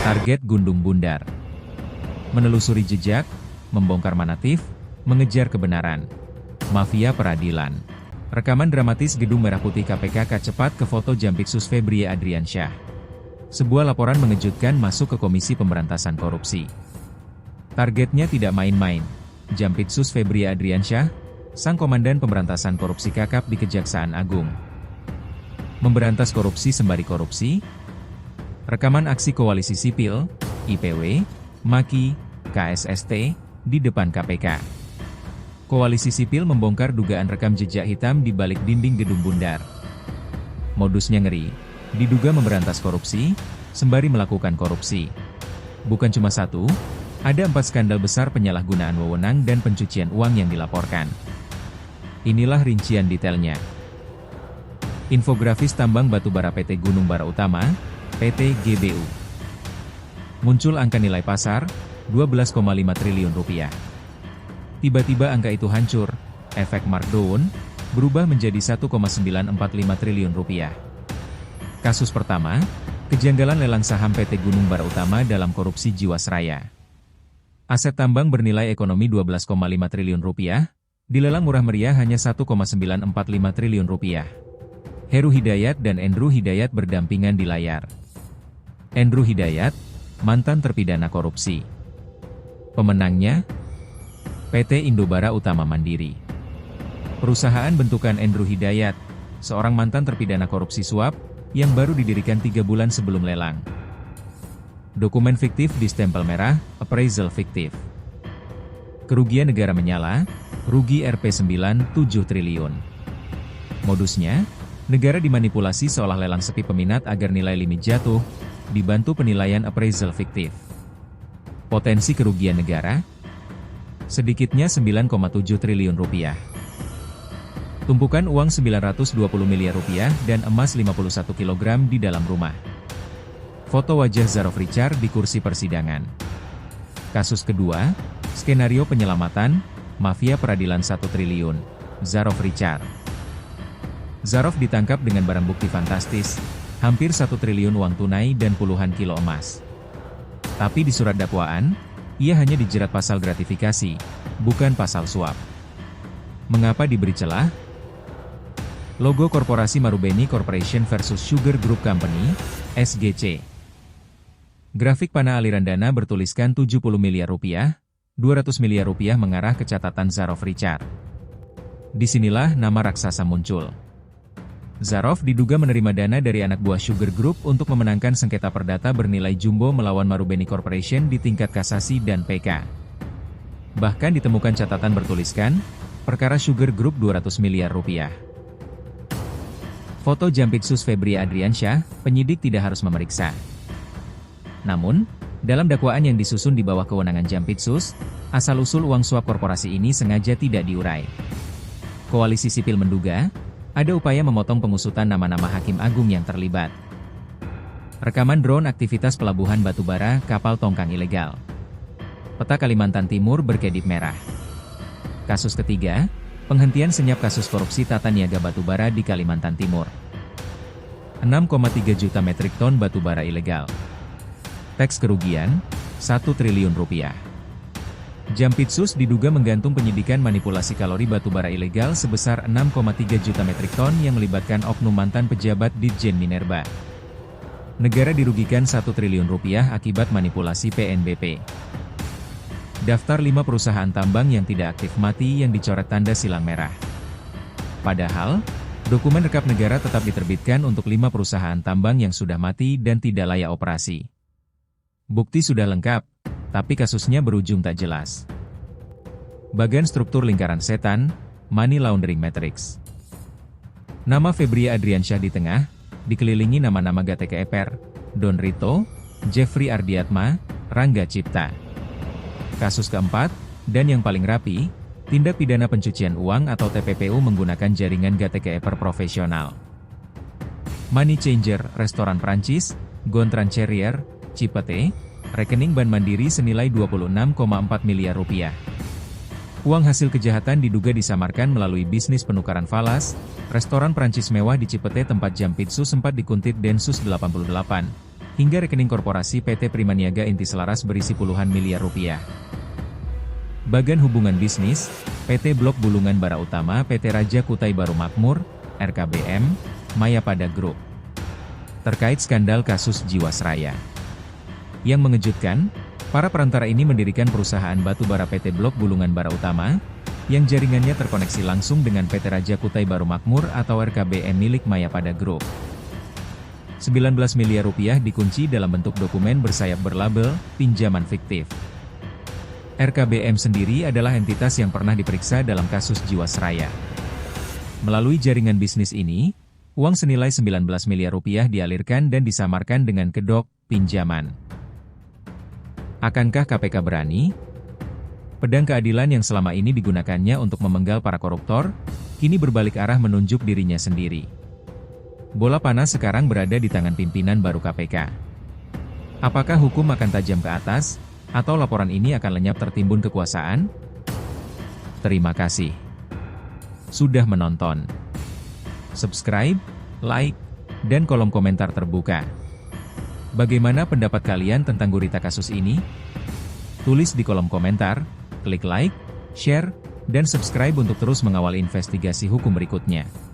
Target Gundung Bundar. Menelusuri jejak, membongkar manatif, mengejar kebenaran. Mafia peradilan. Rekaman dramatis Gedung Merah Putih KPK cepat ke foto Jampitsus Febri Adriansyah. Sebuah laporan mengejutkan masuk ke Komisi Pemberantasan Korupsi. Targetnya tidak main-main. Jampitsus Febri Adriansyah, sang Komandan Pemberantasan Korupsi Kakap di Kejaksaan Agung. Memberantas korupsi sembari korupsi. Rekaman aksi Koalisi Sipil, IPW, MAKI, KSST, di depan KPK. Koalisi Sipil membongkar dugaan rekam jejak hitam di balik dinding Gedung Bundar. Modusnya ngeri, diduga memberantas korupsi, sembari melakukan korupsi. Bukan cuma satu, ada 4 skandal besar penyalahgunaan wewenang dan pencucian uang yang dilaporkan. Inilah rincian detailnya. Infografis tambang batubara PT Gunung Bara Utama, PT GBU. Muncul angka nilai pasar, 12,5 triliun rupiah. Tiba-tiba angka itu hancur, efek markdown, berubah menjadi 1,945 triliun rupiah. Kasus pertama, kejanggalan lelang saham PT Gunung Bara Utama dalam korupsi Jiwasraya. Aset tambang bernilai ekonomi 12,5 triliun rupiah, dilelang murah meriah hanya 1,945 triliun rupiah. Heru Hidayat dan Endru Hidayat berdampingan di layar. Endru Hidayat, mantan terpidana korupsi. Pemenangnya, PT Indobara Utama Mandiri. Perusahaan bentukan Endru Hidayat, seorang mantan terpidana korupsi suap, yang baru didirikan 3 bulan sebelum lelang. Dokumen fiktif di stempel merah, appraisal fiktif. Kerugian negara menyala, rugi Rp 9,7 triliun. Modusnya, negara dimanipulasi seolah lelang sepi peminat agar nilai limit jatuh, dibantu penilaian appraisal fiktif. Potensi kerugian negara, sedikitnya 9,7 triliun rupiah. Tumpukan uang 920 miliar rupiah dan emas 51 kg di dalam rumah. Foto wajah Zarof Richard di kursi persidangan. Kasus kedua, skenario penyelamatan, mafia peradilan 1 triliun, Zarof Richard. Zarof ditangkap dengan barang bukti fantastis, hampir 1 triliun uang tunai dan puluhan kilo emas. Tapi di surat dakwaan, ia hanya dijerat pasal gratifikasi, bukan pasal suap. Mengapa diberi celah? Logo Korporasi Marubeni Corporation versus Sugar Group Company, SGC. Grafik panah aliran dana bertuliskan 70 miliar rupiah, 200 miliar rupiah mengarah ke catatan Zarof Richard. Disinilah nama raksasa muncul. Zarof diduga menerima dana dari anak buah Sugar Group untuk memenangkan sengketa perdata bernilai jumbo melawan Marubeni Corporation di tingkat kasasi dan PK. Bahkan ditemukan catatan bertuliskan, perkara Sugar Group 200 miliar rupiah. Foto Jampitsus Febri Adriansyah, penyidik tidak harus memeriksa. Namun, dalam dakwaan yang disusun di bawah kewenangan Jampitsus, asal-usul uang suap korporasi ini sengaja tidak diurai. Koalisi Sipil menduga, ada upaya memotong pengusutan nama-nama hakim agung yang terlibat. Rekaman drone aktivitas pelabuhan batubara kapal tongkang ilegal. Peta Kalimantan Timur berkedip merah. Kasus ketiga, penghentian senyap kasus korupsi tata niaga batubara di Kalimantan Timur. 6,3 juta metrik ton batubara ilegal. Teks kerugian, 1 triliun rupiah. Jampitsus diduga menggantung penyidikan manipulasi kalori batubara ilegal sebesar 6,3 juta metrik ton yang melibatkan oknum mantan pejabat Ditjen Minerba. Negara dirugikan 1 triliun rupiah akibat manipulasi PNBP. Daftar 5 perusahaan tambang yang tidak aktif mati yang dicoret tanda silang merah. Padahal, dokumen rekap negara tetap diterbitkan untuk 5 perusahaan tambang yang sudah mati dan tidak layak operasi. Bukti sudah lengkap, tapi kasusnya berujung tak jelas. Bagan struktur lingkaran setan, money laundering matrix. Nama Febri Adriansyah di tengah, dikelilingi nama-nama GTKEPR, Don Rito, Jeffrey Ardiatma, Rangga Cipta. Kasus keempat, dan yang paling rapi, tindak pidana pencucian uang atau TPPU menggunakan jaringan GTKEPR profesional. Money Changer, restoran Prancis, Gontran Carrier, Cipete, rekening Bank Mandiri senilai 26,4 miliar rupiah. Uang hasil kejahatan diduga disamarkan melalui bisnis penukaran falas, restoran Prancis mewah di Cipete tempat Jampitsus sempat dikuntit Densus 88, hingga rekening korporasi PT Primaniaga Inti Selaras berisi puluhan miliar rupiah. Bagan hubungan bisnis, PT Blok Bulungan Bara Utama PT Raja Kutai Baru Makmur, RKBM, Mayapada Group. Terkait skandal kasus Jiwasraya. Yang mengejutkan, para perantara ini mendirikan perusahaan batubara PT Blok Bulungan Bara Utama, yang jaringannya terkoneksi langsung dengan PT Raja Kutai Baru Makmur atau RKBM milik Mayapada Group. 19 miliar rupiah dikunci dalam bentuk dokumen bersayap berlabel pinjaman fiktif. RKBM sendiri adalah entitas yang pernah diperiksa dalam kasus Jiwasraya. Melalui jaringan bisnis ini, uang senilai 19 miliar rupiah dialirkan dan disamarkan dengan kedok pinjaman. Akankah KPK berani? Pedang keadilan yang selama ini digunakannya untuk memenggal para koruptor, kini berbalik arah menunjuk dirinya sendiri. Bola panas sekarang berada di tangan pimpinan baru KPK. Apakah hukum akan tajam ke atas, atau laporan ini akan lenyap tertimbun kekuasaan? Terima kasih sudah menonton. Subscribe, like, dan kolom komentar terbuka. Bagaimana pendapat kalian tentang gurita kasus ini? Tulis di kolom komentar, klik like, share, dan subscribe untuk terus mengawal investigasi hukum berikutnya.